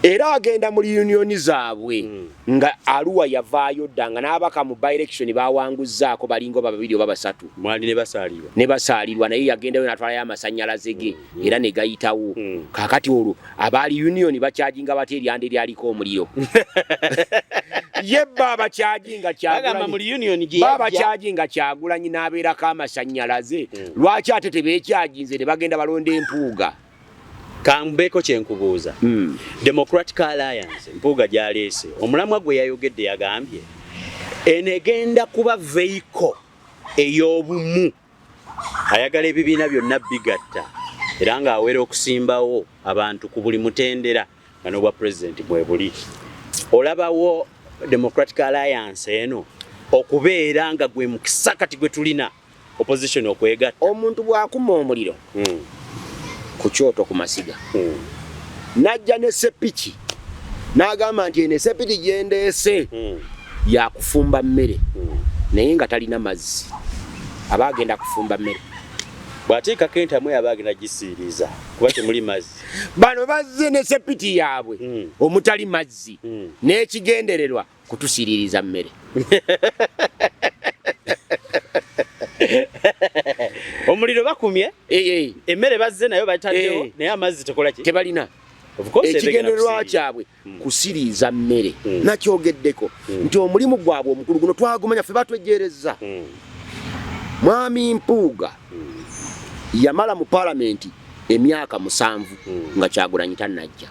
era agenda mu reunion zaabwe nga Arua yavaayo ddanga n'abaka mu by-election bawanguzzaako balingo babiri oba basatu mwali ne basaalirwa naye yagendayo n'atwalayo amasanyalaze ge era ne gayitawo kaakati olwo abaali union bakyajinga bate eryanda eryaliko omuliro ye baba kyajinga Kyagulanyi n'abeerako amasanyalaze lwaki ate tebeekyajinze ne bagenda balonda empuuga Kambeko kyenkubuuza Democratic Alliance mpuuga gyaleese omulamwa gwe yayogedde yagambye enegenda kuba vehicle ey'obumu ayagala ebibiina byonna bigatta era ng'awera okusimbawo abantu ku buli mutendera nga n'obwa president bwe buli olabawo Democratic Alliance eno okubeera nga gwe mukisa kati gwe tulina opposition okwegatta omuntu bw'akuma omuliro ku kyoto ku masiga najja ne sepiki n'agamba nti ene sepiki gyendeese yakufumba mmere naye nga talina mazzi abagenda kufumba mmere bw'ateekako entamu abagenda gisiiriza kuba temuli mazzi bano bazze ne sepiti yaabwe omutali mazzi n'ekigendererwa kutusiririza mmere omuliro bakumye emmere bazze nayo bataddewo naye amazzi tekola ki tebalina ekigendererwa kyabwe kusiriiza mmere nakyogeddeko nti omulimu gwabwe omukulu guno twagumanya ffe batwejjeereza mwami Mpuuga yamala mu palamenti emyaka 7 nga Kyagulanyi tannajja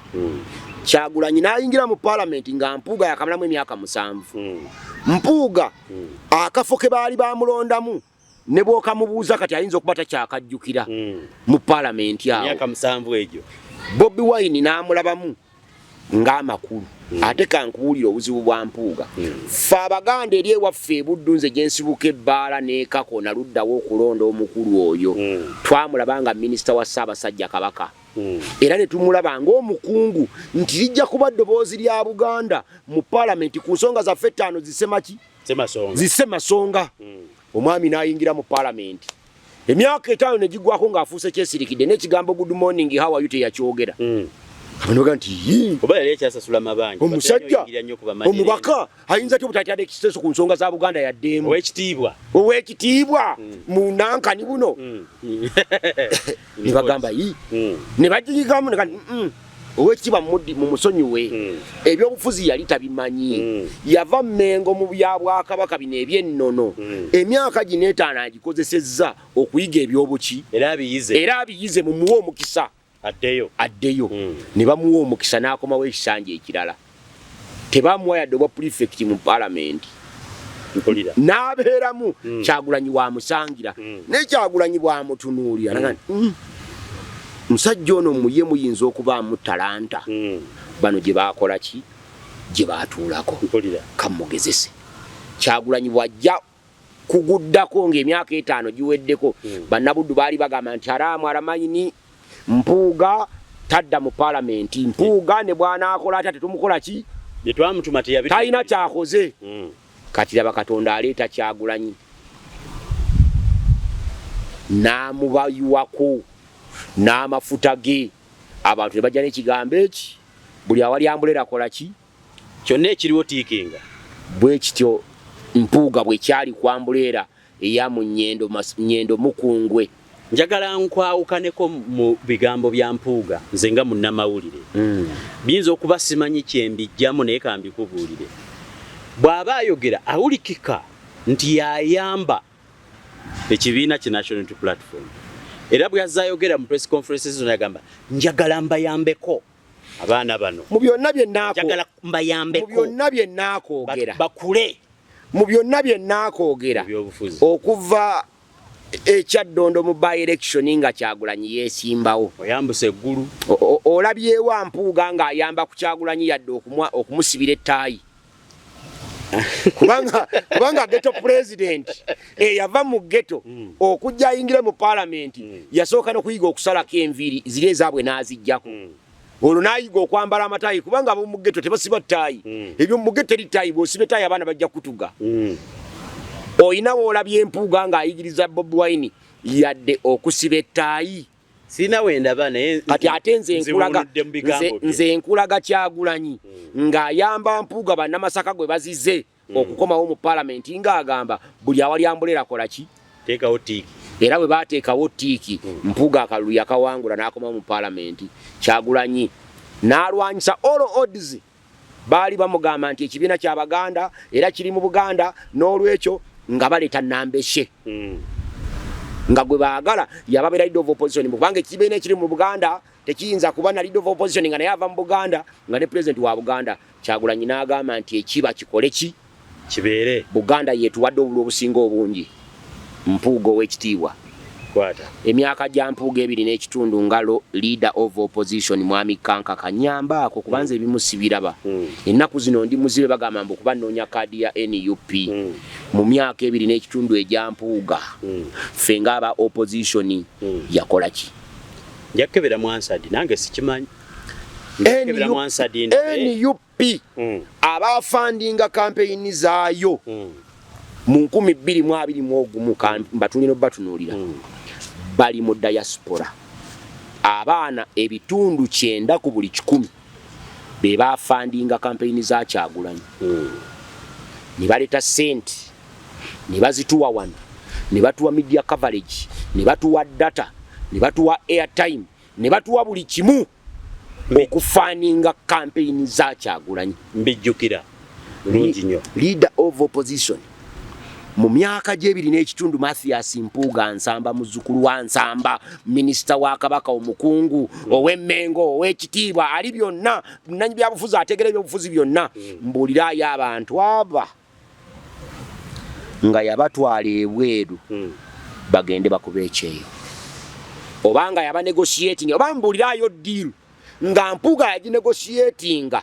Kyagulanyi n'ayingira mu palamenti nga Mpuuga yakamalamu emyaka 7 Mpuuga akafo ke baali bamulondamu ne bw'okamubuuza kati ayinza okuba takyakajjukira mu palamenti awo emyaka 7 egyo Bobi Wine n'amulabamu ng'amakulu ate kankuwulira obuzibu bwa Mpuuga ffe Abaganda eri ewaffe Buddu nze gye nsibuka ebbaala n'ekako naluddawo okulonda omukulu oyo twamulaba nga minisita wa Ssaabasajja Kabaka era ne tumulaba ng'omukungu nti lijja kuba ddoboozi lya Buganda mu palamenti ku nsonga zaffe 5 zisemasonga omwami n'ayingira mu palamenti emyaka 5 ne gigwako ng'afuuse kyesirikidde n'ekigambo good morning how are you teyakyogera abanoga nti oba yali ekyasasula mabanja omusajja omubaka ayinza tyo butatadde ekiteeso ku nsonga za Buganda yaddeemu owekitiibwa mu nankani buno ne bagamba ne bagigamu owekitiibwa mu musonyiwe ebyobufuzi yali tabimanyi yava Mmengo mu bya Bwakabaka bino eby'ennono emyaka gino 5 agikozesezza okuyiga ebyobuki era abiyize mu muwa omukisa addeyo ne bamuwa omukisa n'akomawo ekisanja ekirala tebamuwa yadde obwa prefect mu palamenti n'abeeramu Kyagulanyi wamusangira naye Kyagulanyi bwamutunuulira musajja ono muye muyinza okubaamu talanta bano gye baakola ki gye baatuulako kamugezese Kyagulanyi bwajja kuguddako ng'emyaka 5 giweddeko bannabuddu baali bagamba nti araamu aramayini Mpuuga tadda mu palamenti Mpuuga ne bwanaakola ate tumukola ki talina kyakoze kati laba Katonda aleeta Kyagulanyi n'amubayiwako n'amafuta ge abantu ne bajja n'ekigambo eki buli awali ambulera akola ki kyonna ekiriwo tiikinga bwe kityo Mpuuga bwe kyali kwambuleera eya mu Nnyendo Mukungwe. Njagala nkwawukaneko mu bigambo bya Mpuuga nze nga munnamawulire. Biyinza okuba simanyi kyembijjamu naye kambikubuulire. Bw'aba ayogera awulikika nti yayamba ekibiina ki National Unity Platform. Era bwe yazze ayogera mu press conferences zonna yagamba njagala mbayambeko abaana bano. Mu byonna bye naakoogera. Bakule. Mu byonna bye naakoogera. Okuva ekyaddondo mu by election nga Kyagulanyi yeesimbawo. Oyambuse eggulu. Olabyewa Mpuuga ng'ayamba ku Kyagulanyi yadde okumusibira ettaayi. kubanga ghetto president yava mu ghetto okujja ayingire mu parliament yasooka n'okuyiga okusalako enviiri ziri ezaabwe n'aziggyako. Olwo n'ayiga okwambala amataayi kubanga ab'omu ghetto tebasiba ttaayi. Ebyo mu ghetto eri bw'osiba ettaayi abaana bajja kutuga. Oyina w'olabye Mpuuga ng'ayigiriza Bobi Wine yadde okusiba ettaayi. Sina wendaba naye kati ate nze nkulaga Kyagulanyi ng'ayamba Mpuuga bannamasaka gwe bazize okukomawo mu parliament ng'agamba buli awali ambulera kola ki? Teekawo tiiki. Era bwe baateekawo tiiki Mpuuga akalulu yakawangula n'akomawo mu parliament. Kyagulanyi n'alwanyisa all odds. Baali bamugamba nti ekibiina ky'Abaganda era kiri mu Buganda n'olwekyo nga baleeta Nambeshe. Nga gwe baagala yababeera leader of opposition kubanga ekibiina ekiri mu Buganda tekiyinza kuba na leader of opposition nga naye ava mu Buganda nga ne president wa Buganda. Kyagulanyi n'agamba nti ekiba kikole ki kibeere Buganda yetuwadde obululu obusinga obungi. Mpuuga ow'ekitiibwa kwata emyaka gya Mpuuga 2.5 nga leader of opposition Mwami Kanka kanyambaako kubanza ebimusibiraba. Ennaku zino ndi muzibe bagamba mbu kuba nnoonya kaadi ya NUP mu myaka 2.5 egya Mpuuga ffe ng'aba opposition yakola ki? Njakebera Mwansadi nange sikimanyi. NUP abafandinga campaign zaayo mu 2021 mbatulino batunuulira bali mu diaspora. Abaana ebitundu 9 ku buli 100 be bafandinga campaign za Kyagulanyi. Ne baleta sente ne bazituwa wano ne batuwa media coverage ne batuwa data ne batuwa airtime ne batuwa buli kimu okufaninga campaign za Kyagulanyi. Mbijjukira bulungi nnyo. Leader of opposition mu myaka gye 2.5 Mathias Mpuuga Nsamba muzzukulu wa Nsamba minisita wa Kabaka omukungu ow'Emmengo ow'ekitiibwa ali byonna nanyi byabufuzi ategera ebyobufuzi byonna mbuulirayo abantu aba nga yabatwala ebweru bagende bakuba ekyeyo obanga yaba negotiating oba mbuulirayo deal nga Mpuuga yaginegotiatinga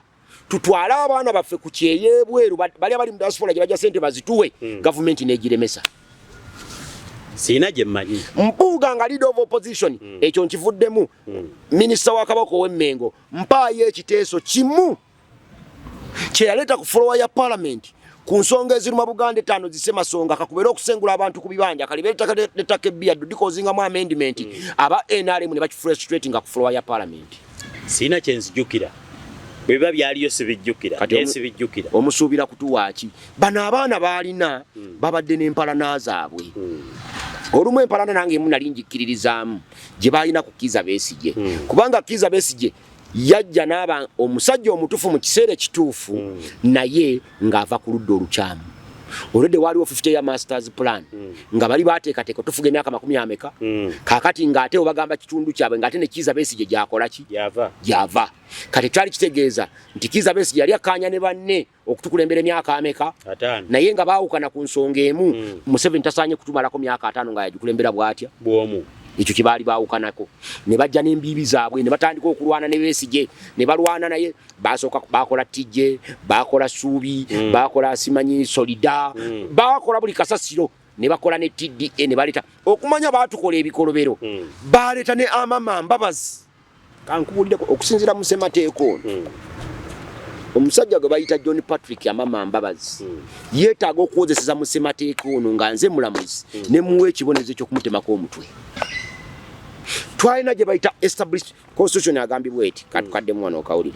tutwala abaana baffe ku kyeyo ebweru bali abali mu diaspora gye bajja sente bazituwe gavumenti n'egiremesa. Sina gye mmanyi. Mpuuga nga leader of opposition ekyo nkivuddemu minisita wa Kabaka ow'Emmengo mpaayo ekiteeso kimu kye yaleeta ku floor ya parliament ku nsonga eziruma Buganda 5 zisemasonga kakubera okusengula abantu ku bibanja kalibera ettaka ebbya dudikozingamu amendment aba NRM ne bakifrustratinga ku floor ya parliament. Sina kye nzijjukira. Bweba byaliyo sibijjukira sibijjukira omusuubira kutuwaaki bano abaana baalina babadde n'empalana zaabwe. Olumu empalana nange emu nali njikiririzaamu gye baalina ku Kizza Besigye kubanga Kizza Besigye yajja n'aba omusajja omutuufu mu kiseera ekituufu naye ng'ava ku ludda olukyamu. Already waliwo 50-year masters plan nga bali baateekateeka tufuga emyaka 10 kaakati ng'ate obagamba kitundu kyabwe ng'ate ne Kizza Besigye gyakola ki gyava kati twali kitegeeza nti Kizza Besigye yali akkaanya ne banne okutukulembera emyaka 5 naye nga baawukana ku nsonga emu Museveni tasaanye kutumalako myaka 5 nga yagikulembera bw'atya bw'omu. Ekyo kye baali baawukanako ne bajja n'embiibi zaabwe ne batandika okulwana ne Besigye ne balwana naye basooka bakola tijje bakola Ssuubi bakola simanyi Solida bakola buli kasasiro ne bakola ne TDA ne baleta okumanya baatukola ebikolobero baleeta ne Amama Mbabazi kankubulira okusinzira mu ssemateeka ono omusajja gwe bayita John Patrick Amama Mbabazi yeetaaga okuwozeseza mu ssemateeka ono nga nze mulamuzi ne muwa ekibonezo ky'okumutemako omutwe. twalina gye bayita established constitution agambibwa eti katukadde mwana okawulire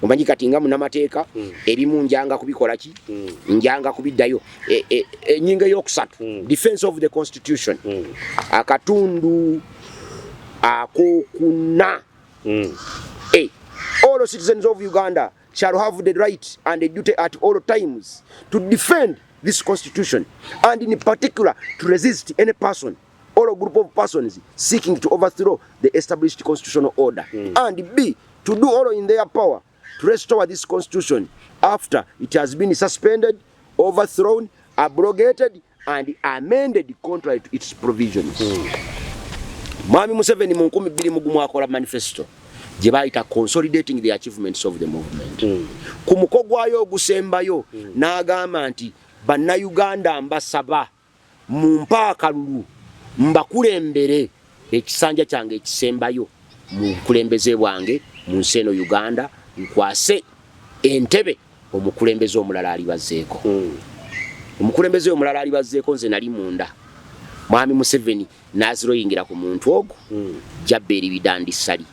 omanyi kati nga munamateeka ebimu njanga kubikola ki njanga kubiddayo ennyinga ey'okusatu defense of the constitution akatundu akokuna all citizens of Uganda shall have the right and the duty at all times to defend this constitution and in particular to resist any person or a group of persons seeking to overthrow the established constitutional order and B, to do all in their power to restore this constitution after it has been suspended, overthrown, abrogated and amended contrary to its provisions. Mwami Museveni mu 2021 akola manifesto gye bayita consolidating the achievements of the movement. Ku muko gwayo ogusembayo n'agamba nti bannayuganda mbasaba mumpa akalulu mbakulembere ekisanja kyange ekisembayo mu kulembeze bwange mu nsi eno Uganda nkwase entebe omukulembeze omulala alibazeeko. Omukulembeze omulala alibazeeko nze nali munda. Mwami Museveni naziroyingira ku muntu ogwo Jabberi Bidandisali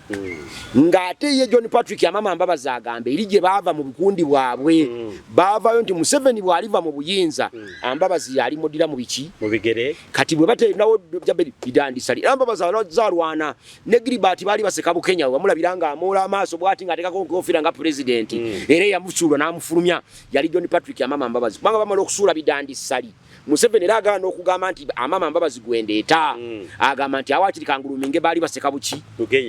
ng'ate ye John Patrick Amama Mbabazi agambe eri gye baava mu bukundi bwabwe baavayo nti Museveni bw'aliva mu buyinza Ambabazi yali modira mu biki mu bigere kati bwe bate nawo Jabberi Bidandisali Ambabazi zalwana ne Gilbert bali baseka Bukenya bamulabiranga amoola amaaso bwati ng'atekako nkofira nga president era yamusuulwa n'amufulumya yali John Patrick Amama Mbabazi kubanga bamala okusuula Bidandisali Museveni era n'okugamba nti Amama Mbabazi gwendeeta agamba nti awakiri kanguluminge bali baseka buki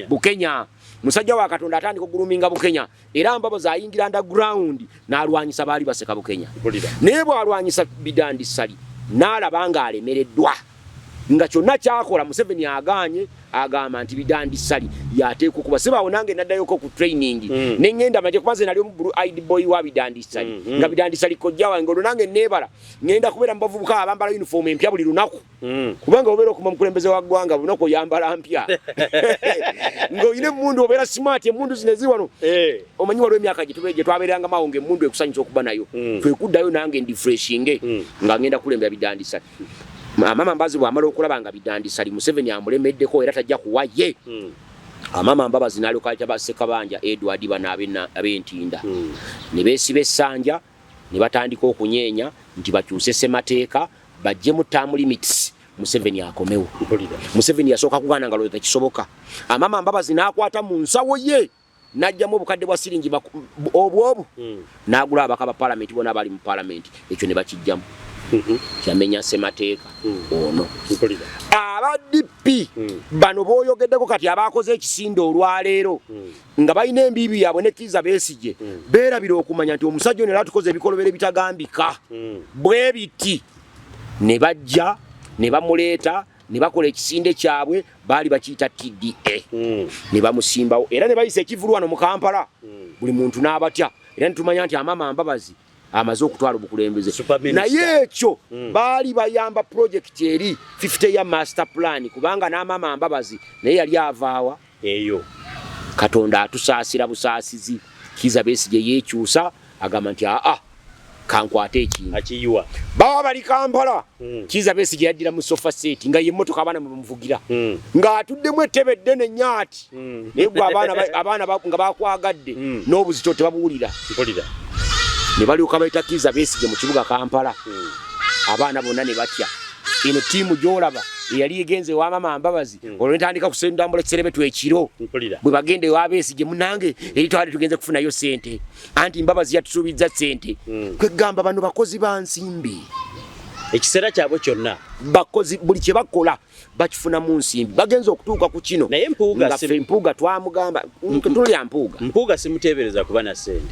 Bukenya musajja wa Katonda atandika okuguluminga Bukenya era Mbabazi ayingira underground n'alwanyisa bali baseka Bukenya naye bw'alwanyisa Bidandisali n'alabanga alemereddwa nga kyonna kyakola Museveni aganye agamba nti Bidandisali yateeka okuba sebaawo nange naddayoko ku training nengenda maje kubanze nali omu ID boy wa Bidandisali nga Bidandisali kojja wange olwo nange neebala ngenda kubeera mubavubuka abambala uniform empya buli lunaku kubanga obeera okuma mukulembeze wa ggwanga lunaku oyambala mpya ng'oyina emmundu obeera smart emmundu zino ezi wano omanyi waliwo emyaka gye twabeeranga mawonge emmundu ekusanyusa okuba nayo twekuddayo nange ndi freshinge nga ngenda kulembera Bidandisali Amama Mbabazi bw'amala okulaba nga Bidandisali Museveni amulemeddeko era tajja kuwa ye Amama Mbabazi n'alyoka ayita Ssekabanja Edward bano ab'entinda ne beesiba essanja ne batandika okunyeenya nti bakyuse ssemateeka bajje mu term limits Museveni akomewo. Museveni yasooka kugaana nga lweta kisoboka. Amama Mbabazi n'akwata mu nsawo ye najjamu obukadde bwa siringi obwobu n'agula abakaba parliament bona bali mu parliament ekyo ne bakijjamu. Kyamenya ssemateeka ono aba DP bano boyogeddeko kati abakoze ekisindo olwaleero nga balina embibi yabwe ne Kizza Besigye beerabira okumanya nti omusajja ono era tukoze ebikolobero bitagambika bwe biti ne bajja ne bamuleeta ne bakola ekisinde kyabwe baali bakiyita TDA ne bamusimbawo era ne bayisa ekivulwano mu Kampala buli muntu n'abatya era nitumanya nti Amama Mbabazi amaze okutwala obukulembeze naye ekyo baali bayamba project eri 50-year master plan kubanga n'Amama Mbabazi naye yali avaawa eyo Katonda atusaasira busaasizi Kizza Besigye yeekyusa agamba nti kankwate ekintu akiyiwa baba bali Kampala Kizza Besigye yaddira mu sofa set nga ye mmotoka abaana bamuvugira nga atuddemu ettebe ddene nyaati naye gwe abaana nga bakwagadde n'obuzito tebabuwulira ne balyoka bayita Kizza Besigye mu kibuga Kampala abaana bonna ne batya eno tiimu gy'olaba eyali egenze wa Amama Mbabazi olwo netandika kusendambula kiserebetu ekiro bwe bagende wa Besigye munange eri twali tugenze kufunayo ssente anti Mbabazi yatusuubizza ssente kwegamba bano bakozi ba nsimbi ekiseera kyabwe kyonna bakozi buli kye bakola bakifuna mu nsimbi bagenze okutuuka ku kino naye Mpuuga twamugamba tulya Mpuuga simuteebereza kuba na ssente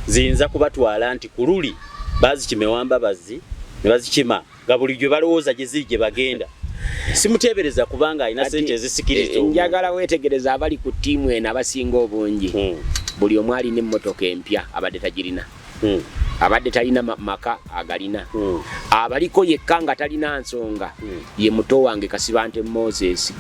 ziyinza kubatwala nti kululi bazikime Mbabazi ne bazikima nga bulijjo balowooza gye ziri gye bagenda simuteebereza kubanga alina ssente ezisikiriza njagala weetegereza abali ku ttiimu eno abasinga obungi buli omu alina emmotoka empya abadde tagirina abadde talina maka agalina abaliko yekka nga talina nsonga ye muto wange Kasibante Moses